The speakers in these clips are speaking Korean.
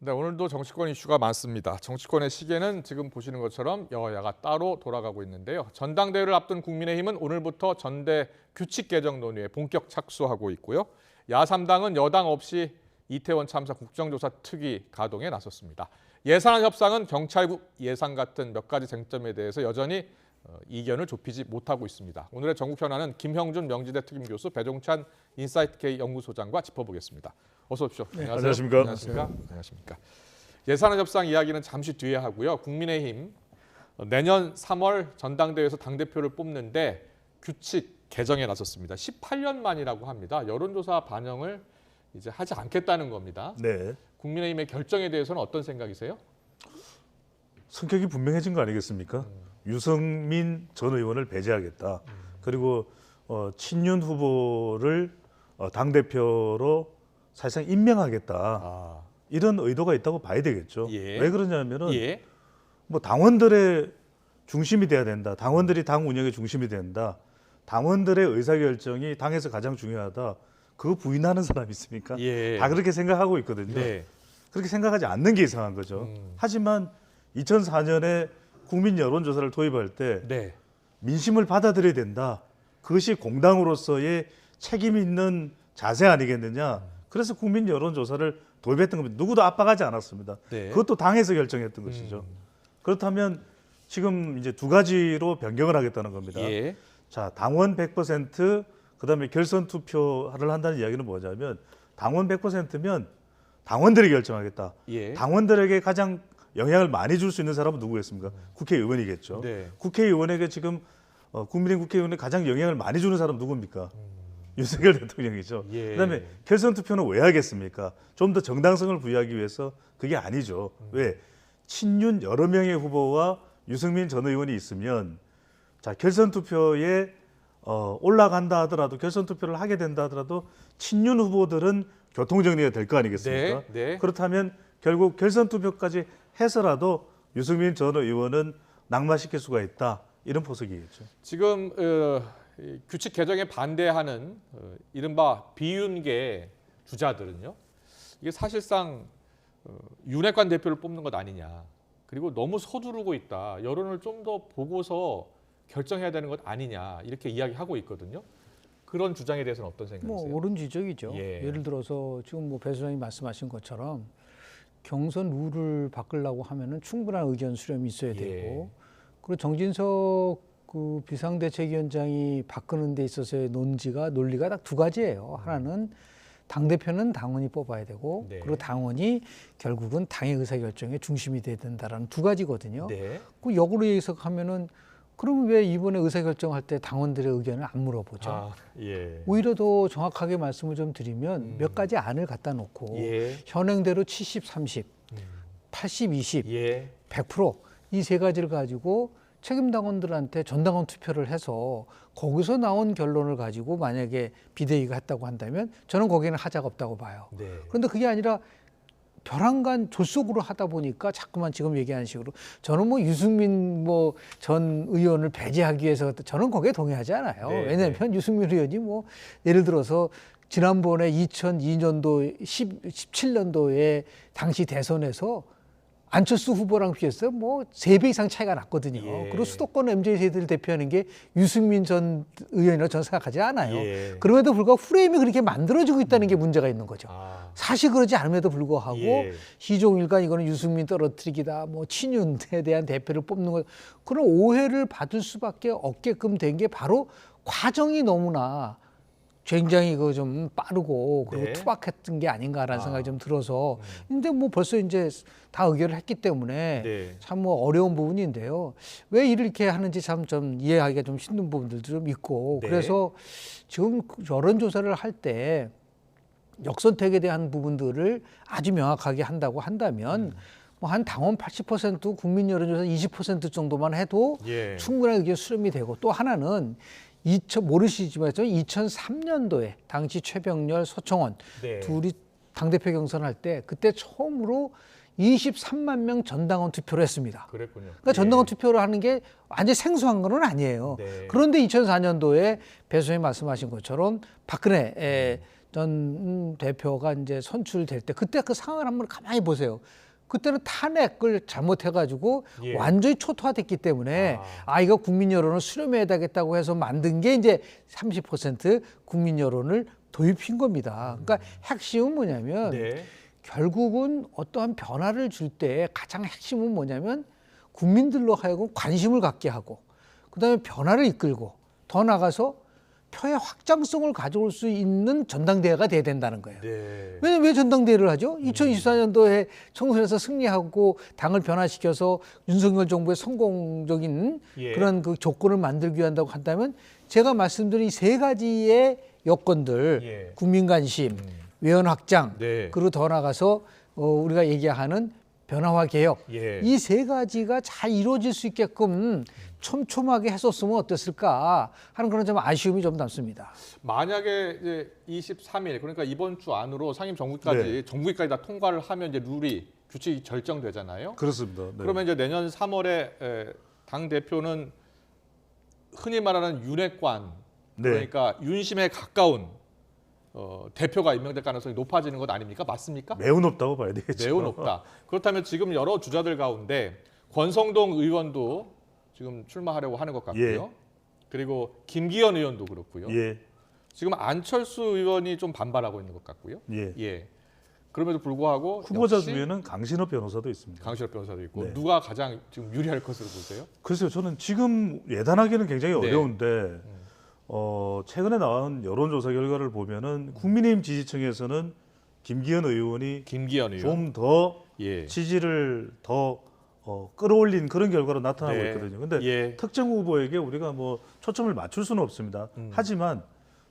네, 오늘도 정치권 이슈가 많습니다. 정치권의 시계는 지금 보시는 것처럼 여야가 따로 돌아가고 있는데요. 전당대회를 앞둔 국민의힘은 오늘부터 전대 규칙 개정 논의에 본격 착수하고 있고요. 야3당은 여당 없이 이태원 참사 국정조사 특위 가동에 나섰습니다. 예산 협상은 경찰국 예산 같은 몇 가지 쟁점에 대해서 여전히 이견을 좁히지 못하고 있습니다. 오늘의 전국 현안은 김형준 명지대 특임교수, 배종찬 인사이트K 연구소장과 짚어보겠습니다. 어서 오십시오. 네, 안녕하세요. 안녕하십니까? 안녕하십니까? 예산 협상 이야기는 잠시 뒤에 하고요. 국민의힘 내년 3월 전당대회에서 당대표를 뽑는데 규칙 개정에 나섰습니다. 18년 만이라고 합니다. 여론조사 반영을 이제 하지 않겠다는 겁니다. 네. 국민의힘의 결정에 대해서는 어떤 생각이세요? 성격이 분명해진 거 아니겠습니까? 유승민 전 의원을 배제하겠다. 그리고 친윤 후보를 당대표로 사실상 임명하겠다. 이런 의도가 있다고 봐야 되겠죠. 예. 왜 그러냐면은 예. 뭐 당원들의 중심이 돼야 된다. 당원들이 당 운영의 중심이 된다. 당원들의 의사결정이 당에서 가장 중요하다. 그거 부인하는 사람이 있습니까? 예. 다 그렇게 생각하고 있거든요. 네. 그렇게 생각하지 않는 게 이상한 거죠. 하지만 2004년에 국민 여론조사를 도입할 때 네. 민심을 받아들여야 된다. 그것이 공당으로서의 책임 있는 자세 아니겠느냐. 그래서 국민 여론조사를 도입했던 겁니다. 누구도 압박하지 않았습니다. 네. 그것도 당에서 결정했던 것이죠. 그렇다면 지금 이제 두 가지로 변경을 하겠다는 겁니다. 예. 자, 당원 100%, 그다음에 결선 투표를 한다는 이야기는 뭐냐면 당원 100%면 당원들이 결정하겠다. 예. 당원들에게 가장 영향을 많이 줄 수 있는 사람은 누구겠습니까? 국회의원이겠죠. 네. 국회의원에게 지금 국민의힘 국회의원에 가장 영향을 많이 주는 사람은 누굽니까? 윤석열 대통령이죠. 예. 그다음에 결선 투표는 왜 하겠습니까? 좀 더 정당성을 부여하기 위해서 그게 아니죠. 왜? 친윤 여러 명의 후보와 유승민 전 의원이 있으면 자, 결선 투표에 올라간다 하더라도 결선 투표를 하게 된다 하더라도 친윤 후보들은 교통정리가 될 거 아니겠습니까? 네, 네. 그렇다면 결국 결선 투표까지 해서라도 유승민 전 의원은 낙마시킬 수가 있다. 이런 포석이겠죠. 지금 이 규칙 개정에 반대하는 이른바 비윤계 주자들은요. 이게 사실상 윤핵관 대표를 뽑는 것 아니냐. 그리고 너무 서두르고 있다. 여론을 좀 더 보고서 결정해야 되는 것 아니냐. 이렇게 이야기하고 있거든요. 그런 주장에 대해서는 어떤 생각이세요? 뭐 옳은 지적이죠. 예. 예를 들어서 지금 뭐 배 소장님 말씀하신 것처럼 경선 룰을 바꾸려고 하면은 충분한 의견 수렴이 있어야 예. 되고, 그리고 정진석 그 비상대책위원장이 바꾸는 데 있어서의 논리가 딱 두 가지예요. 하나는 당대표는 당원이 뽑아야 되고, 네. 그리고 당원이 결국은 당의 의사결정의 중심이 돼야 된다라는 두 가지거든요. 네. 그 역으로 해석하면은 그럼 왜 이번에 의사결정할 때 당원들의 의견을 안 물어보죠? 예. 오히려 더 정확하게 말씀을 좀 드리면 몇 가지 안을 갖다 놓고 예. 현행대로 70, 30, 80, 20, 예. 100% 이 세 가지를 가지고 책임 당원들한테 전당원 투표를 해서 거기서 나온 결론을 가지고 만약에 비대위가 했다고 한다면 저는 거기에는 하자가 없다고 봐요. 네. 그런데 그게 아니라 벼랑간 조속으로 하다 보니까 자꾸만 지금 얘기하는 식으로 저는 뭐 유승민 뭐 전 의원을 배제하기 위해서 저는 거기에 동의하지 않아요. 네, 왜냐하면 유승민 의원이 뭐 예를 들어서 지난번에 2002년도 17년도에 당시 대선에서 안철수 후보랑 비해서 뭐 3배 이상 차이가 났거든요. 예. 그리고 수도권 MZ 세대를 대표하는 게 유승민 전 의원이라고 저는 생각하지 않아요. 예. 그럼에도 불구하고 프레임이 그렇게 만들어지고 있다는 게 문제가 있는 거죠. 사실 그러지 않음에도 불구하고 예. 희종일관 이거는 유승민 떨어뜨리기다, 뭐 친윤에 대한 대표를 뽑는 것, 그런 오해를 받을 수밖에 없게끔 된 게 바로 과정이 너무나 굉장히 그 좀 빠르고 그리고 네. 투박했던 게 아닌가라는 생각이 좀 들어서, 근데 뭐 벌써 이제 다 의결을 했기 때문에 네. 참 뭐 어려운 부분인데요. 왜 이렇게 하는지 참 좀 이해하기가 좀 힘든 부분들도 좀 있고, 네. 그래서 지금 여론조사를 할 때 역선택에 대한 부분들을 아주 명확하게 한다고 한다면 뭐 한 당원 80%, 국민 여론조사 20% 정도만 해도 예. 충분한 의견 수렴이 되고, 또 하나는 모르시지만 2003년도에 당시 최병렬, 서청원 네. 둘이 당대표 경선할 때 그때 처음으로 23만 명 전당원 투표를 했습니다. 그랬군요. 그러니까 전당원 투표를 하는 게 완전히 생소한 건 아니에요. 네. 그런데 2004년도에 배 소장님 말씀하신 것처럼 박근혜 전 대표가 이제 선출될 때 그때 그 상황을 한번 가만히 보세요. 그때는 탄핵을 잘못해가지고 예. 완전히 초토화됐기 때문에 이거 국민 여론을 수렴해야 되겠다고 해서 만든 게 이제 30% 국민 여론을 도입한 겁니다. 그러니까 핵심은 뭐냐면 네. 결국은 어떠한 변화를 줄 때 가장 핵심은 뭐냐면 국민들로 하여금 관심을 갖게 하고 그다음에 변화를 이끌고 더 나가서 표의 확장성을 가져올 수 있는 전당대회가 돼야 된다는 거예요. 네. 왜 전당대회를 하죠? 2024년도에 총선에서 승리하고 당을 변화시켜서 윤석열 정부의 성공적인 예. 그런 그 조건을 만들기 위한다고 한다면 제가 말씀드린 세 가지의 여건들 예. 국민 관심, 외연 확장, 네. 그리고 더 나가서 우리가 얘기하는 변화와 개혁 예. 이 세 가지가 잘 이루어질 수 있게끔 촘촘하게 했었으면 어땠을까 하는 그런 좀 아쉬움이 좀 남습니다. 만약에 이제 23일 그러니까 이번 주 안으로 상임 정부까지 네. 정부기까지 다 통과를 하면 이제 룰이 규칙이 결정되잖아요. 그렇습니다. 네. 그러면 이제 내년 3월에 당 대표는 흔히 말하는 윤핵관 네. 그러니까 윤심에 가까운 대표가 임명될 가능성이 높아지는 것 아닙니까? 맞습니까? 매우 높다고 봐야 되겠죠. 매우 높다. 그렇다면 지금 여러 주자들 가운데 권성동 의원도 지금 출마하려고 하는 것 같고요. 예. 그리고 김기현 의원도 그렇고요. 예, 지금 안철수 의원이 좀 반발하고 있는 것 같고요. 예. 그럼에도 불구하고 후보자 역시 중에는 강신업 변호사도 있습니다. 강신업 변호사도 있고 네. 누가 가장 지금 유리할 것으로 보세요? 글쎄요, 저는 지금 예단하기는 굉장히 네. 어려운데 최근에 나온 여론조사 결과를 보면은 국민의힘 지지층에서는 김기현 의원이 김기현 의원. 좀 더 예. 지지를 더 끌어올린 그런 결과로 나타나고 네. 있거든요. 근데 예. 특정 후보에게 우리가 뭐 초점을 맞출 수는 없습니다. 하지만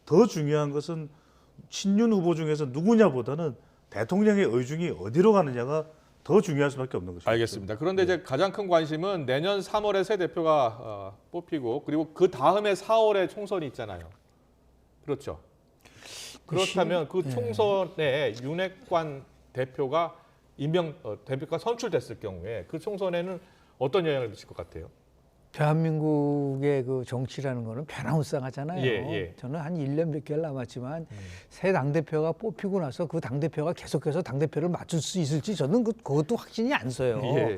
더 중요한 것은 친윤 후보 중에서 누구냐보다는 대통령의 의중이 어디로 가느냐가 더 중요할 수밖에 없는 것이죠. 알겠습니다. 그런데 이제 가장 큰 관심은 내년 3월에 새 대표가 뽑히고 그리고 그 다음에 4월에 총선이 있잖아요. 그렇죠. 그렇다면 그 총선에 윤핵관 대표가 대표가 선출됐을 경우에 그 총선에는 어떤 영향을 미칠 것 같아요? 대한민국의 그 정치라는 거는 변화무쌍하잖아요. 예. 저는 한 1년 몇 개월 남았지만 새 당대표가 뽑히고 나서 그 당대표가 계속해서 당대표를 맡을 수 있을지 저는 그것도 확신이 안 서요. 예.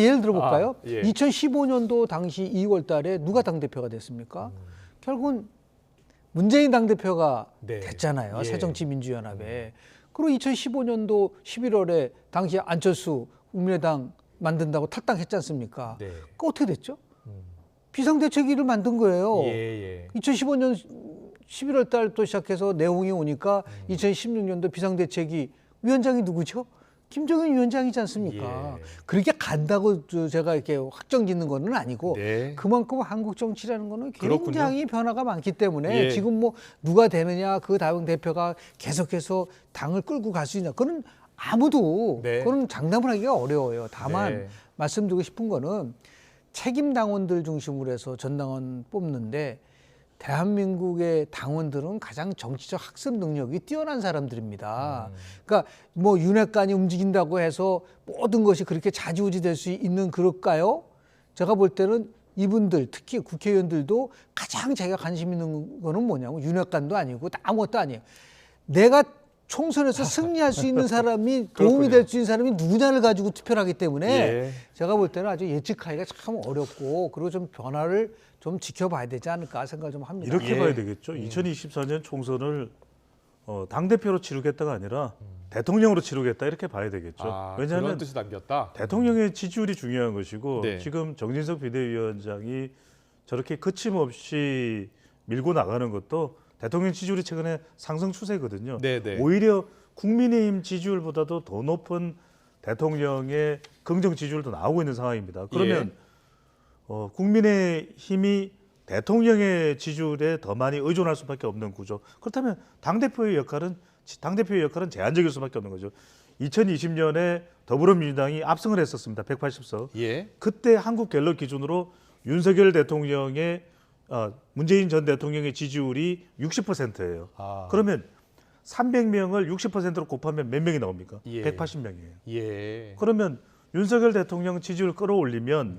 예를 들어볼까요? 예. 2015년도 당시 2월 달에 누가 당대표가 됐습니까? 결국은 문재인 당대표가 네. 됐잖아요. 예. 새정치민주연합에. 그리고 2015년도 11월에 당시 안철수 국민의당 만든다고 탈당했지 않습니까? 네. 그 어떻게 됐죠? 비상대책위를 만든 거예요. 예. 2015년 11월 달부터 시작해서 내용이 오니까 2016년도 비상대책위 위원장이 누구죠? 김정은 위원장이지 않습니까? 예. 그렇게 간다고 제가 이렇게 확정 짓는 거는 아니고 네. 그만큼 한국 정치라는 거는 그렇군요. 굉장히 변화가 많기 때문에 예. 지금 뭐 누가 되느냐 그 다음 대표가 계속해서 당을 끌고 갈 수 있냐 그건 아무도 네. 그건 장담을 하기가 어려워요. 다만 네. 말씀드리고 싶은 거는 책임 당원들 중심으로 해서 전당원 뽑는데 대한민국의 당원들은 가장 정치적 학습 능력이 뛰어난 사람들입니다. 그러니까 뭐 윤핵관이 움직인다고 해서 모든 것이 그렇게 좌지우지 될 수 있는 그럴까요? 제가 볼 때는 이분들 특히 국회의원들도 가장 자기가 관심 있는 거는 뭐냐면 윤핵관도 아니고 아무것도 아니에요. 내가 총선에서 승리할 수 있는 사람이 도움이 될 수 있는 사람이 누구냐를 가지고 투표를 하기 때문에 예. 제가 볼 때는 아주 예측하기가 참 어렵고 그리고 좀 변화를 좀 지켜봐야 되지 않을까 생각을 좀 합니다. 이렇게 예. 봐야 되겠죠. 2024년 총선을 당대표로 치르겠다가 아니라 대통령으로 치르겠다 이렇게 봐야 되겠죠. 그런 왜냐하면 뜻이 담겼다. 대통령의 지지율이 중요한 것이고 네. 지금 정진석 비대위원장이 저렇게 거침없이 밀고 나가는 것도 대통령 지지율이 최근에 상승 추세거든요. 네네. 오히려 국민의힘 지지율보다도 더 높은 대통령의 긍정 지지율도 나오고 있는 상황입니다. 그러면 국민의힘이 대통령의 지지율에 더 많이 의존할 수밖에 없는 구조. 그렇다면 당대표의 역할은 제한적일 수밖에 없는 거죠. 2020년에 더불어민주당이 압승을 했었습니다. 180석. 예. 그때 한국갤럽 기준으로 윤석열 대통령의 문재인 전 대통령의 지지율이 60%예요. 그러면 300명을 60%로 곱하면 몇 명이 나옵니까? 예. 180명이에요. 예. 그러면 윤석열 대통령 지지율을 끌어올리면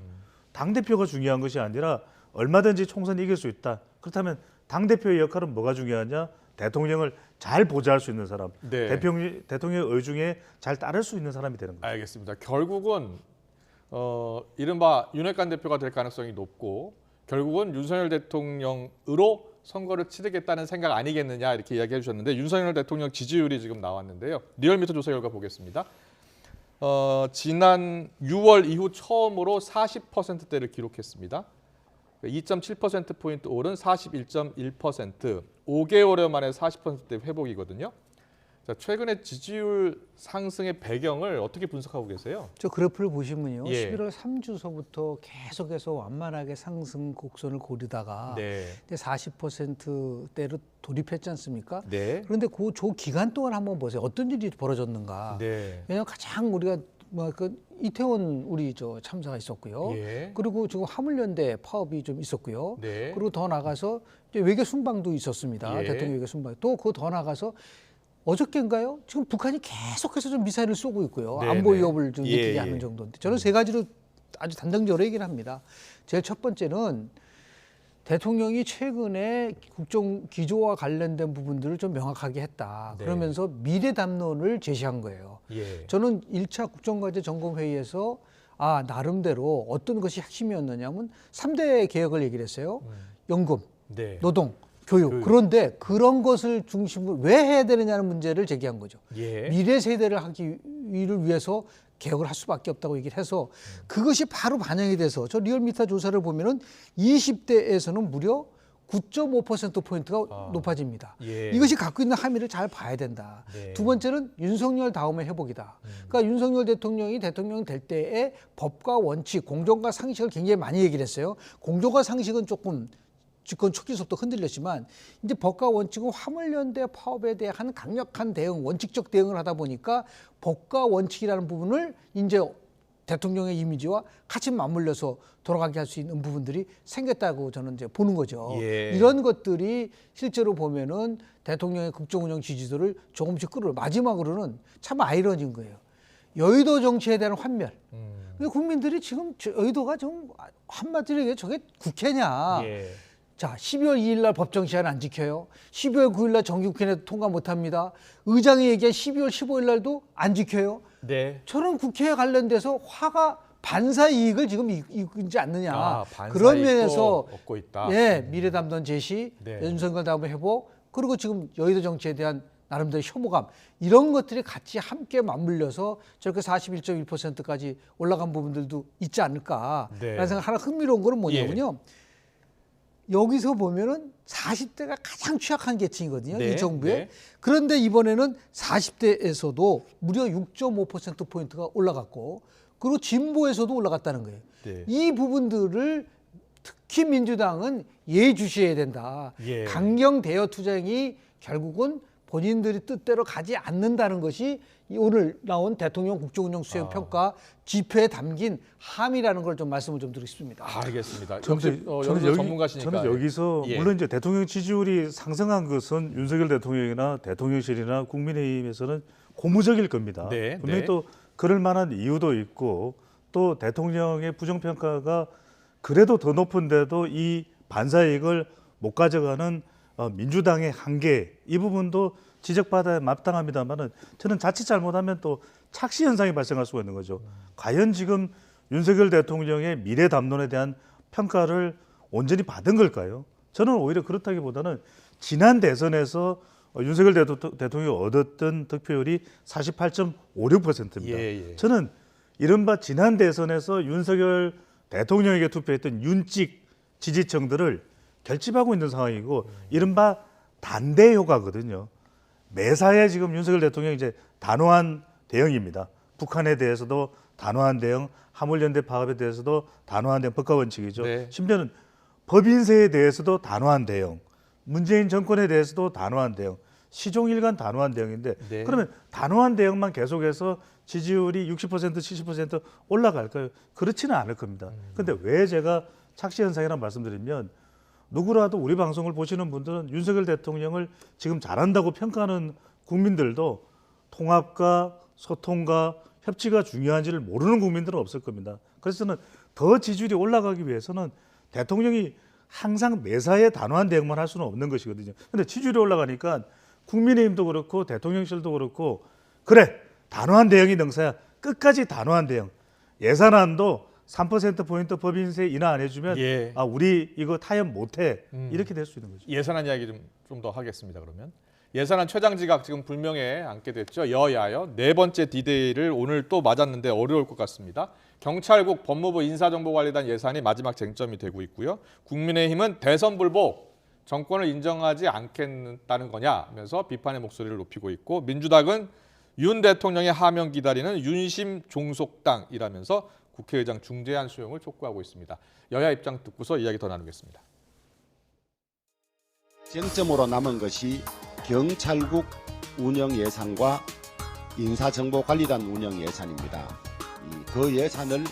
당대표가 중요한 것이 아니라 얼마든지 총선 이길 수 있다. 그렇다면 당대표의 역할은 뭐가 중요하냐? 대통령을 잘 보좌할 수 있는 사람, 네. 대통령의 의중에 잘 따를 수 있는 사람이 되는 거죠. 알겠습니다. 결국은 이른바 윤핵관 대표가 될 가능성이 높고 결국은 윤석열 대통령으로 선거를 치르겠다는 생각 아니겠느냐 이렇게 이야기해 주셨는데 윤석열 대통령 지지율이 지금 나왔는데요. 리얼미터 조사 결과 보겠습니다. 지난 6월 이후 처음으로 40%대를 기록했습니다. 2.7%포인트 오른 41.1%, 5개월여 만에 40%대 회복이거든요. 자, 최근에 지지율 상승의 배경을 어떻게 분석하고 계세요? 저 그래프를 보시면요. 예. 11월 3주서부터 계속해서 완만하게 상승 곡선을 고르다가 네. 40%대로 돌입했지 않습니까? 네. 그런데 그 기간 동안 한번 보세요. 어떤 일이 벌어졌는가. 네. 왜냐하면 가장 우리가 이태원 우리 참사가 있었고요. 예. 그리고 지금 화물연대 파업이 좀 있었고요. 네. 그리고 더 나가서 이제 외교 순방도 있었습니다. 예. 대통령 외교 순방. 또 그 더 나가서 어저께인가요? 지금 북한이 계속해서 좀 미사일을 쏘고 있고요. 네, 안보 네. 위협을 좀 느끼게 예, 하는 예. 정도인데 저는 세 가지로 아주 단정적으로 얘기를 합니다. 제일 첫 번째는 대통령이 최근에 국정 기조와 관련된 부분들을 좀 명확하게 했다. 네. 그러면서 미래 담론을 제시한 거예요. 예. 저는 1차 국정과제 점검회의에서 나름대로 어떤 것이 핵심이었느냐면 3대 개혁을 얘기를 했어요. 연금, 네. 노동, 교육. 그런데 그런 것을 중심으로 왜 해야 되느냐는 문제를 제기한 거죠. 예. 미래 세대를 하기를 위해서 개혁을 할 수밖에 없다고 얘기를 해서 그것이 바로 반영이 돼서 저 리얼미터 조사를 보면은 20대에서는 무려 9.5%포인트가 높아집니다. 예. 이것이 갖고 있는 함의를 잘 봐야 된다. 네. 두 번째는 윤석열 다음의 회복이다. 그러니까 윤석열 대통령이 대통령 될 때의 법과 원칙, 공정과 상식을 굉장히 많이 얘기를 했어요. 공정과 상식은 조금 집권 초기부터 흔들렸지만 이제 법과 원칙은 화물연대 파업에 대한 강력한 대응, 원칙적 대응을 하다 보니까 법과 원칙이라는 부분을 이제 대통령의 이미지와 같이 맞물려서 돌아가게 할 수 있는 부분들이 생겼다고 저는 이제 보는 거죠. 예. 이런 것들이 실제로 보면은 대통령의 국정운영 지지도를 조금씩 끌어. 마지막으로는 참 아이러니인 거예요. 여의도 정치에 대한 환멸. 국민들이 지금 여의도가 좀 한마디로 얘기해 저게 국회냐. 예. 자, 12월 2일 날 법정 시한 안 지켜요. 12월 9일 날 정기국회에도 통과 못 합니다. 의장이 얘기한 12월 15일 날도 안 지켜요. 네. 저런 국회에 관련돼서 화가 반사 이익을 지금 이끌지 않느냐. 반사 그런 이익도 면에서 얻고 있다. 예, 미래 담론 제시, 네. 윤석열 다음에 회복, 그리고 지금 여의도 정치에 대한 나름대로 혐오감 이런 것들이 같이 함께 맞물려서 저렇게 41.1%까지 올라간 부분들도 있지 않을까라는 네. 생각. 하나 흥미로운 거는 뭐냐면요. 여기서 보면은 40대가 가장 취약한 계층이거든요. 네, 이 정부에. 네. 그런데 이번에는 40대에서도 무려 6.5%포인트가 올라갔고 그리고 진보에서도 올라갔다는 거예요. 네. 이 부분들을 특히 민주당은 예의주시해야 된다. 예. 강경 대여 투쟁이 결국은 본인들이 뜻대로 가지 않는다는 것이 이 오늘 나온 대통령 국정운영 수행 평가 지표에 담긴 함이라는 걸 좀 말씀을 좀 드리고 싶습니다. 알겠습니다. 저는 여기서 전문가시니까. 저는 여기서 예. 물론 이제 대통령 지지율이 상승한 것은 윤석열 대통령이나 대통령실이나 국민의힘에서는 고무적일 겁니다. 네, 분명히 네. 또 그럴 만한 이유도 있고 또 대통령의 부정평가가 그래도 더 높은데도 이 반사이익을 못 가져가는 민주당의 한계 이 부분도 지적받아야 마땅합니다만은 저는 자칫 잘못하면 또 착시 현상이 발생할 수가 있는 거죠. 과연 지금 윤석열 대통령의 미래 담론에 대한 평가를 온전히 받은 걸까요? 저는 오히려 그렇다기보다는 지난 대선에서 윤석열 대통령이 얻었던 득표율이 48.56%입니다. 예, 예. 저는 이른바 지난 대선에서 윤석열 대통령에게 투표했던 윤찍 지지층들을 결집하고 있는 상황이고 이른바 단대 효과거든요. 매사에 지금 윤석열 대통령이 이제 단호한 대응입니다. 북한에 대해서도 단호한 대응, 화물연대 파업에 대해서도 단호한 대응, 법과 원칙이죠. 네. 심지어는 법인세에 대해서도 단호한 대응, 문재인 정권에 대해서도 단호한 대응, 시종일관 단호한 대응인데 네. 그러면 단호한 대응만 계속해서 지지율이 60%, 70% 올라갈까요? 그렇지는 않을 겁니다. 그런데 왜 제가 착시 현상이라는 말씀드리면 누구라도 우리 방송을 보시는 분들은 윤석열 대통령을 지금 잘한다고 평가하는 국민들도 통합과 소통과 협치가 중요한지를 모르는 국민들은 없을 겁니다. 그래서 저는 더 지지율이 올라가기 위해서는 대통령이 항상 매사에 단호한 대응만 할 수는 없는 것이거든요. 그런데 지지율이 올라가니까 국민의힘도 그렇고 대통령실도 그렇고 그래 단호한 대응이 능사야. 끝까지 단호한 대응. 예산안도 3%포인트 법인세 인하 안 해주면 예. 아 우리 이거 타협 못해 이렇게 될 수 있는 거죠. 예산안 이야기 좀 더 하겠습니다. 그러면 예산안 최장 지각 지금 불명예 앉게 됐죠. 여야요. 네 번째 디데이를 오늘 또 맞았는데 어려울 것 같습니다. 경찰국 법무부 인사정보관리단 예산이 마지막 쟁점이 되고 있고요. 국민의힘은 대선 불복 정권을 인정하지 않겠다는 거냐면서 비판의 목소리를 높이고 있고 민주당은 윤 대통령의 하명 기다리는 윤심 종속당이라면서 국회의장 중재안 수용을 촉구하고 있습니다. 여야 입장 듣고서 이야기 더 나누겠습니다. 쟁점으로 남은 것이 경찰국 운영 예산과 인사정보관리단 운영 예산입니다. 그 예산을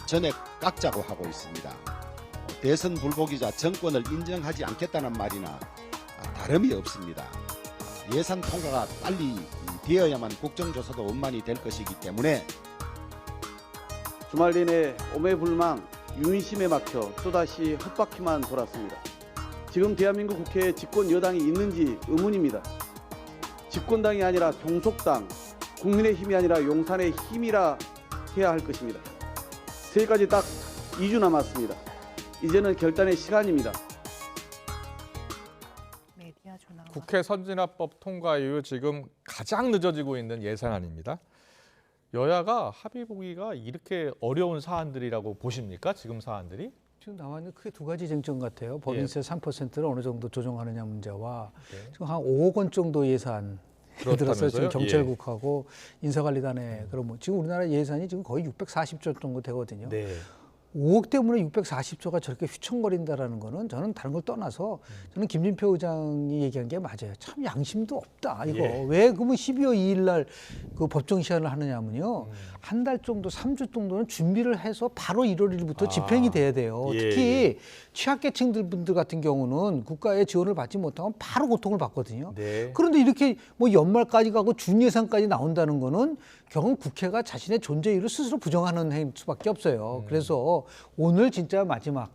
전액 깎자고 하고 있습니다. 대선 불복이자 정권을 인정하지 않겠다는 말이나 다름이 없습니다. 예산 통과가 빨리 되어야만 국정조사도 원만히 될 것이기 때문에 주말 내내 오매불망 윤심에 막혀 또다시 헛바퀴만 돌았습니다. 지금 대한민국 국회에 집권 여당이 있는지 의문입니다. 집권당이 아니라 종속당, 국민의힘이 아니라 용산의 힘이라 해야 할 것입니다. 새해까지 딱 2주 남았습니다. 이제는 결단의 시간입니다. 국회 선진화법 통과 이후 지금 가장 늦어지고 있는 예산안입니다. 여야가 합의 보기가 이렇게 어려운 사안들이라고 보십니까? 지금 사안들이? 지금 나와 있는 크게 두 가지 쟁점 같아요. 법인세 3%를 어느 정도 조정하느냐 문제와 지금 한 5억 원 정도 예산 들어서 지금 경찰국하고 인사관리단에 그럼 지금 우리나라 예산이 지금 거의 640조 정도 되거든요. 5억 때문에 640조가 저렇게 휘청거린다라는 거는 저는 다른 걸 떠나서 저는 김진표 의장이 얘기한 게 맞아요. 참 양심도 없다. 이거 왜 그러면 12월 2일 날 그 법정 시한을 하느냐면요. 한 달 정도, 3주 정도는 준비를 해서 바로 1월 1일부터 집행이 돼야 돼요. 특히 취약계층들 분들 같은 경우는 국가의 지원을 받지 못하면 바로 고통을 받거든요. 그런데 이렇게 뭐 연말까지 가고 준예산까지 나온다는 거는 결국 국회가 자신의 존재 이유를 스스로 부정하는 행위 수밖에 없어요. 그래서 오늘 진짜 마지막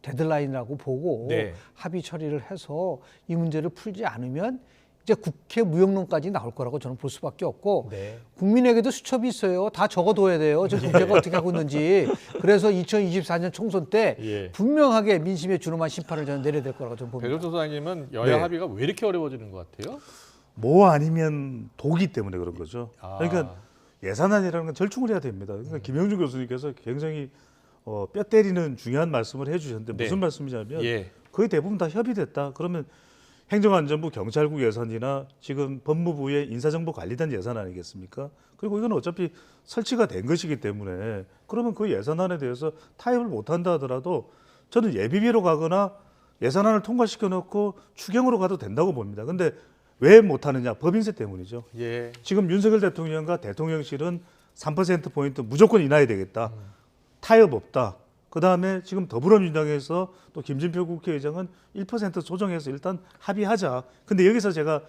데드라인이라고 보고 합의 처리를 해서 이 문제를 풀지 않으면 이제 국회 무용론까지 나올 거라고 저는 볼 수밖에 없고 국민에게도 수첩이 있어요. 다 적어둬야 돼요. 지금 국회가 어떻게 하고 있는지. 그래서 2024년 총선 때 분명하게 민심에 준엄한 심판을 저는 내려야 될 거라고 저는 봅니다. 배종찬 소장님은 여야 합의가 왜 이렇게 어려워지는 것 같아요? 뭐 아니면 독이 때문에 그런 거죠. 그러니까 예산안이라는 건 절충을 해야 됩니다. 그러니까 김영준 교수님께서 굉장히 뼈 때리는 중요한 말씀을 해주셨는데 무슨 말씀이냐면 거의 대부분 다 협의됐다. 그러면 행정안전부 경찰국 예산이나 지금 법무부의 인사정보관리단 예산 아니겠습니까? 그리고 이건 어차피 설치가 된 것이기 때문에 그러면 그 예산안에 대해서 타협을 못한다 하더라도 저는 예비비로 가거나 예산안을 통과시켜 놓고 추경으로 가도 된다고 봅니다. 근데 왜 못하느냐? 법인세 때문이죠. 지금 윤석열 대통령과 대통령실은 3%포인트 무조건 인하해야 되겠다. 타협 없다. 그다음에 지금 더불어민주당에서 또 김진표 국회의장은 1% 조정해서 일단 합의하자. 근데 여기서 제가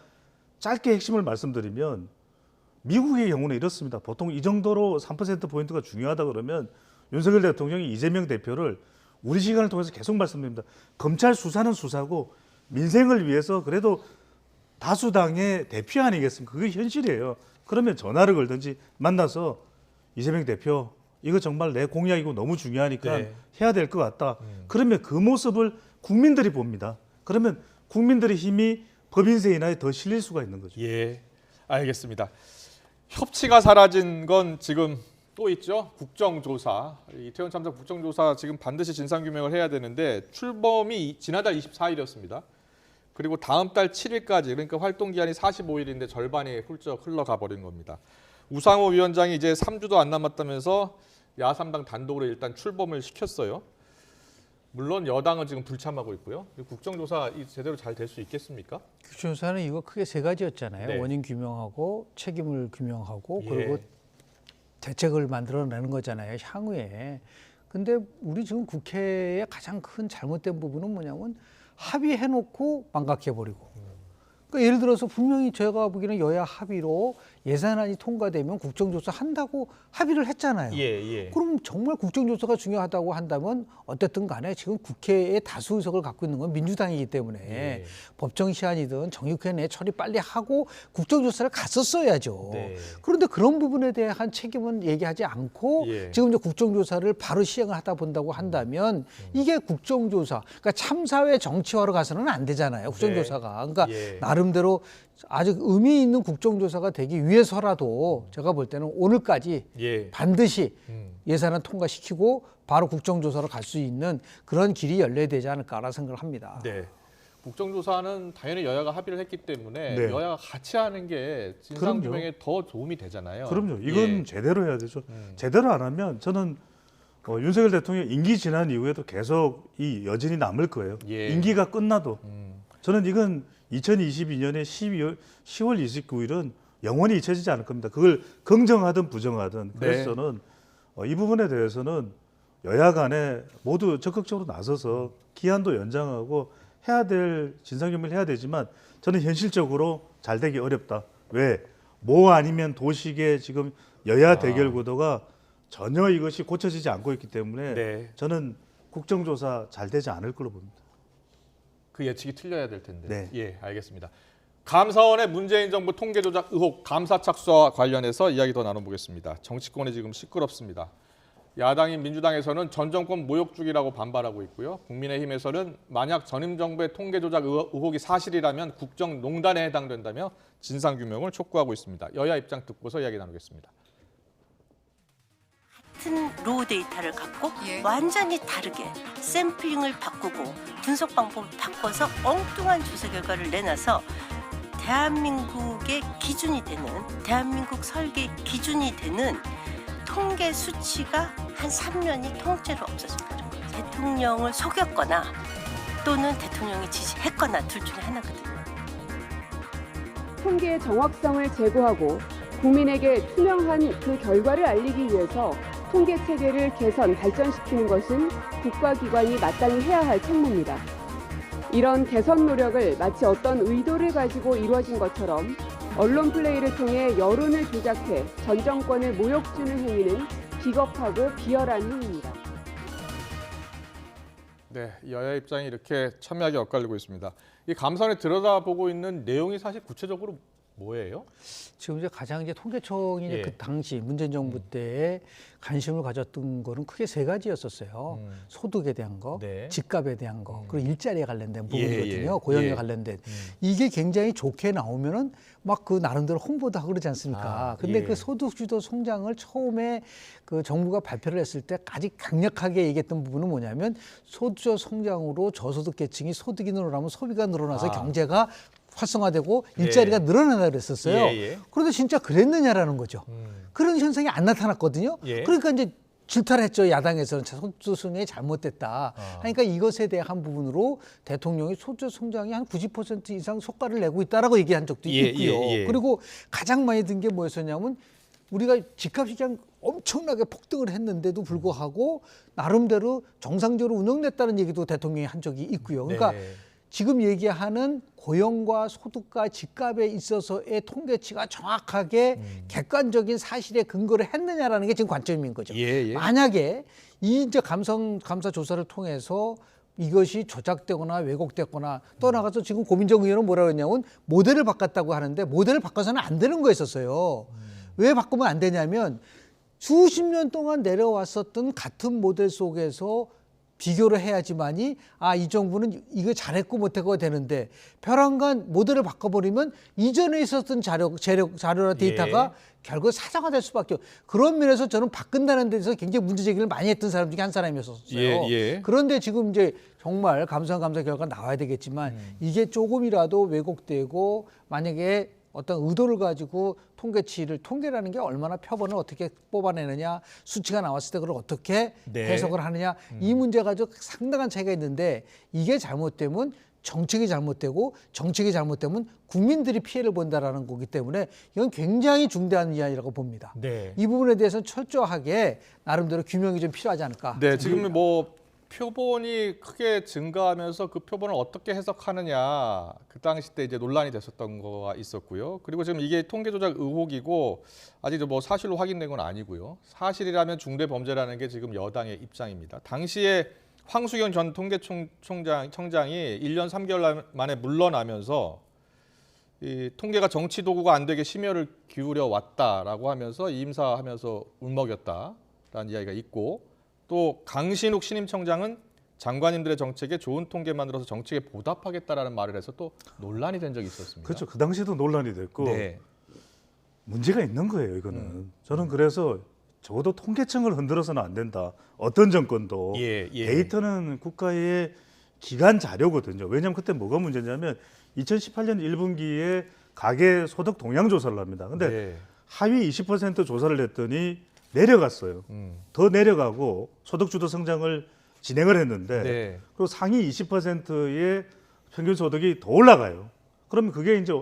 짧게 핵심을 말씀드리면 미국의 경우는 이렇습니다. 보통 이 정도로 3%포인트가 중요하다 그러면 윤석열 대통령이 이재명 대표를 우리 시간을 통해서 계속 말씀드립니다. 검찰 수사는 수사고 민생을 위해서 그래도 다수당의 대표 아니겠습니까? 그게 현실이에요. 그러면 전화를 걸든지 만나서 이재명 대표 이거 정말 내 공약이고 너무 중요하니까 해야 될 것 같다. 그러면 그 모습을 국민들이 봅니다. 그러면 국민들의 힘이 법인세 인하에 더 실릴 수가 있는 거죠. 알겠습니다. 협치가 사라진 건 지금 또 있죠. 국정조사. 이태원 참사 국정조사 지금 반드시 진상규명을 해야 되는데 출범이 지난달 24일이었습니다. 그리고 다음 달 7일까지 그러니까 활동 기한이 45일인데 절반이 훌쩍 흘러가 버린 겁니다. 우상호 위원장이 이제 3주도 안 남았다면서 야3당 단독으로 일단 출범을 시켰어요. 물론 여당은 지금 불참하고 있고요. 국정조사 제대로 잘 될 수 있겠습니까? 국정조사는 이거 크게 세 가지였잖아요. 원인 규명하고 책임을 규명하고 그리고 대책을 만들어내는 거잖아요. 향후에. 근데 우리 지금 국회의 가장 큰 잘못된 부분은 뭐냐면 합의해놓고 망각해버리고. 그러니까 예를 들어서 분명히 제가 보기에는 여야 합의로 예산안이 통과되면 국정조사 한다고 합의를 했잖아요. 예. 그럼 정말 국정조사가 중요하다고 한다면 어쨌든 간에 지금 국회의 다수 의석을 갖고 있는 건 민주당이기 때문에 예. 법정 시한이든 정의회 내 처리 빨리 하고 국정조사를 갔었어야죠. 네. 그런데 그런 부분에 대한 책임은 얘기하지 않고 예. 지금 이제 국정조사를 바로 시행을 하다 본다고 한다면 이게 국정조사, 그러니까 참사회 정치화로 가서는 안 되잖아요. 국정조사가. 그러니까 예. 나름대로 아주 의미 있는 국정조사가 되기 위해서라도 제가 볼 때는 오늘까지 예. 반드시 예산안 통과시키고 바로 국정조사로 갈 수 있는 그런 길이 열려야 되지 않을까라는 생각을 합니다. 네. 국정조사는 당연히 여야가 합의를 했기 때문에 네. 여야가 같이 하는 게 진상규명에 더 도움이 되잖아요. 그럼요. 이건 예. 제대로 해야 되죠. 제대로 안 하면 저는 윤석열 대통령 임기 지난 이후에도 계속 이 여진이 남을 거예요. 예. 임기가 끝나도. 저는 이건 2022년에 10월 29일은 영원히 잊혀지지 않을 겁니다. 그걸 긍정하든 부정하든. 그래서 네. 저는 이 부분에 대해서는 여야 간에 모두 적극적으로 나서서 기한도 연장하고 해야 될 진상규명을 해야 되지만 저는 현실적으로 잘 되기 어렵다. 왜? 뭐 아니면 도식의 지금 여야 대결 구도가 전혀 이것이 고쳐지지 않고 있기 때문에 네. 저는 국정조사 잘 되지 않을 걸로 봅니다. 그 예측이 틀려야 될 텐데. 네. 예, 알겠습니다. 감사원의 문재인 정부 통계 조작 의혹 감사 착수와 관련해서 이야기 더 나눠보겠습니다. 정치권이 지금 시끄럽습니다. 야당인 민주당에서는 전 정권 모욕주기라고 반발하고 있고요. 국민의힘에서는 만약 전임 정부의 통계 조작 의혹이 사실이라면 국정농단에 해당된다며 진상규명을 촉구하고 있습니다. 여야 입장 듣고서 이야기 나누겠습니다. 같은 로우 데이터를 갖고 예. 완전히 다르게 샘플링을 바꾸고 분석 방법을 바꿔서 엉뚱한 조사 결과를 내놔서 대한민국의 기준이 되는 대한민국 설계 기준이 되는 통계 수치가 한 3년이 통째로 없어진다는 거예요. 대통령을 속였거나 또는 대통령이 지시했거나 둘 중에 하나거든요. 통계의 정확성을 제고하고 국민에게 투명한 그 결과를 알리기 위해서 통계 체계를 개선, 발전시키는 것은 국가기관이 마땅히 해야 할 책무입니다. 이런 개선 노력을 마치 어떤 의도를 가지고 이루어진 것처럼 언론 플레이를 통해 여론을 조작해 전 정권을 모욕 주는 행위는 비겁하고 비열한 행위입니다. 네, 여야 입장이 이렇게 첨예하게 엇갈리고 있습니다. 이 감사원에 들여다보고 있는 내용이 사실 구체적으로 뭐예요? 지금 이제 가장 이제 통계청이 이제 예. 그 당시 문재인 정부 때에 관심을 가졌던 거는 크게 세 가지였었어요. 소득에 대한 거, 네. 집값에 대한 거, 그리고 일자리에 관련된 예, 부분이거든요. 예. 고용에 예. 관련된. 이게 굉장히 좋게 나오면은 막 그 나름대로 홍보도 하고 그러지 않습니까? 근데 예. 그 소득주도 성장을 처음에 그 정부가 발표를 했을 때 아직 강력하게 얘기했던 부분은 뭐냐면 소득 성장으로 저소득 계층이 소득이 늘어나면 소비가 늘어나서 경제가 활성화되고 일자리가 늘어난다 그랬었어요. 예. 그런데 진짜 그랬느냐라는 거죠. 그런 현상이 안 나타났거든요. 예. 그러니까 이제 질타를 했죠. 야당에서는 소득성장이 잘못됐다. 그러니까 이것에 대한 부분으로 대통령이 소득 성장이 한 90% 이상 효과를 내고 있다라고 얘기한 적도 있고요. 그리고 가장 많이 든 게 뭐였었냐면 우리가 집값이 그냥 엄청나게 폭등을 했는데도 불구하고 나름대로 정상적으로 운영됐다는 얘기도 대통령이 한 적이 있고요. 그러니까 네. 지금 얘기하는 고용과 소득과 집값에 있어서의 통계치가 정확하게 객관적인 사실에 근거를 했느냐라는 게 지금 관점인 거죠. 예. 만약에 이 이제 감사 조사를 통해서 이것이 조작되거나 왜곡됐거나 떠나가서 지금 고민정 의원은 뭐라고 했냐면 모델을 바꿨다고 하는데 모델을 바꿔서는 안 되는 거였었어요. 왜 바꾸면 안 되냐면 수십 년 동안 내려왔었던 같은 모델 속에서 비교를 해야지만이 이 정부는 이거 잘했고 못했고 되는데 벼랑간 모델을 바꿔버리면 이전에 있었던 자료나 데이터가 결국 사자가 될 수밖에 없어요. 그런 면에서 저는 바꾼다는 데서 굉장히 문제 제기를 많이 했던 사람 중에 한 사람이었어요. 그런데 지금 이제 정말 감사 결과가 나와야 되겠지만 이게 조금이라도 왜곡되고 만약에 어떤 의도를 가지고 통계라는 게 얼마나 표본을 어떻게 뽑아내느냐, 수치가 나왔을 때 그걸 어떻게 해석을 하느냐, 이 문제 가지고 상당한 차이가 있는데 이게 잘못되면 정책이 잘못되고 정책이 잘못되면 국민들이 피해를 본다라는 거기 때문에 이건 굉장히 중대한 이야기라고 봅니다. 이 부분에 대해서는 철저하게 나름대로 규명이 좀 필요하지 않을까. 네, 지금 뭐 표본이 크게 증가하면서 그 표본을 어떻게 해석하느냐 그 당시 때 이제 논란이 됐었던 거가 있었고요. 그리고 지금 이게 통계 조작 의혹이고 아직 뭐 사실로 확인된 건 아니고요. 사실이라면 중대 범죄라는 게 지금 여당의 입장입니다. 당시에 황수경 전 통계청장이 1년 3개월 만에 물러나면서 이 통계가 정치 도구가 안 되게 심혈을 기울여 왔다라고 하면서 이임사하면서 울먹였다라는 이야기가 있고. 또 강신욱 신임청장은 장관님들의 정책에 좋은 통계 만들어서 정책에 보답하겠다라는 말을 해서 또 논란이 된 적이 있었습니다. 그렇죠. 그 당시에도 논란이 됐고 네. 문제가 있는 거예요. 이거는 저는 그래서 적어도 통계청을 흔들어서는 안 된다. 어떤 정권도 예. 데이터는 국가의 기관 자료거든요. 왜냐하면 그때 뭐가 문제냐면 2018년 1분기에 가계 소득 동향 조사를 합니다. 근데 네. 하위 20% 조사를 했더니 내려갔어요. 더 내려가고 소득주도 성장을 진행을 했는데 네. 그리고 상위 20%의 평균 소득이 더 올라가요. 그러면 그게 이제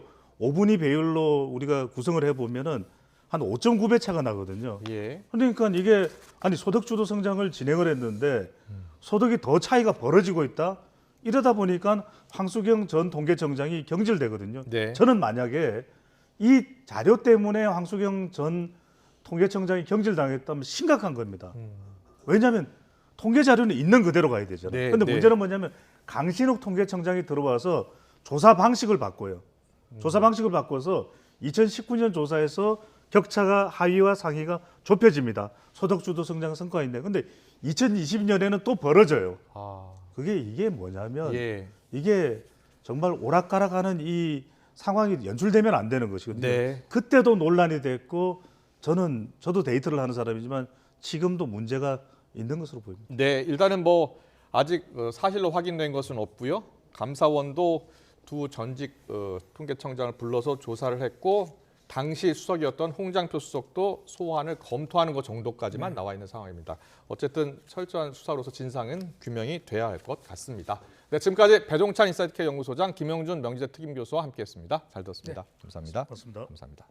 5분위 배율로 우리가 구성을 해보면은 한 5.9배 차가 나거든요. 예. 그러니까 이게 아니 소득주도 성장을 진행을 했는데 소득이 더 차이가 벌어지고 있다. 이러다 보니까 황수경 전 통계청장이 경질되거든요. 네. 저는 만약에 이 자료 때문에 황수경 전 통계청장이 경질당했다면 심각한 겁니다. 왜냐하면 통계 자료는 있는 그대로 가야 되잖아요. 네, 그런데 네. 문제는 뭐냐면 강신욱 통계청장이 들어와서 조사 방식을 바꿔요. 조사 방식을 바꿔서 2019년 조사에서 격차가 하위와 상위가 좁혀집니다. 소득주도 성장 성과인데, 근데 2020년에는 또 벌어져요. 아, 이게 뭐냐면 예. 이게 정말 오락가락하는 이 상황이 연출되면 안 되는 것이거든요. 네. 그때도 논란이 됐고 저도 데이터를 하는 사람이지만 지금도 문제가 있는 것으로 보입니다. 네, 일단은 뭐 아직 사실로 확인된 것은 없고요. 감사원도 두 전직 통계청장을 불러서 조사를 했고 당시 수석이었던 홍장표 수석도 소환을 검토하는 것 정도까지만 나와 있는 상황입니다. 어쨌든 철저한 수사로서 진상은 규명이 돼야 할 것 같습니다. 네, 지금까지 배종찬 인사이트K 연구소장 김영준 명지대 특임교수와 함께했습니다. 잘 들었습니다. 감사합니다. 고맙습니다. 감사합니다.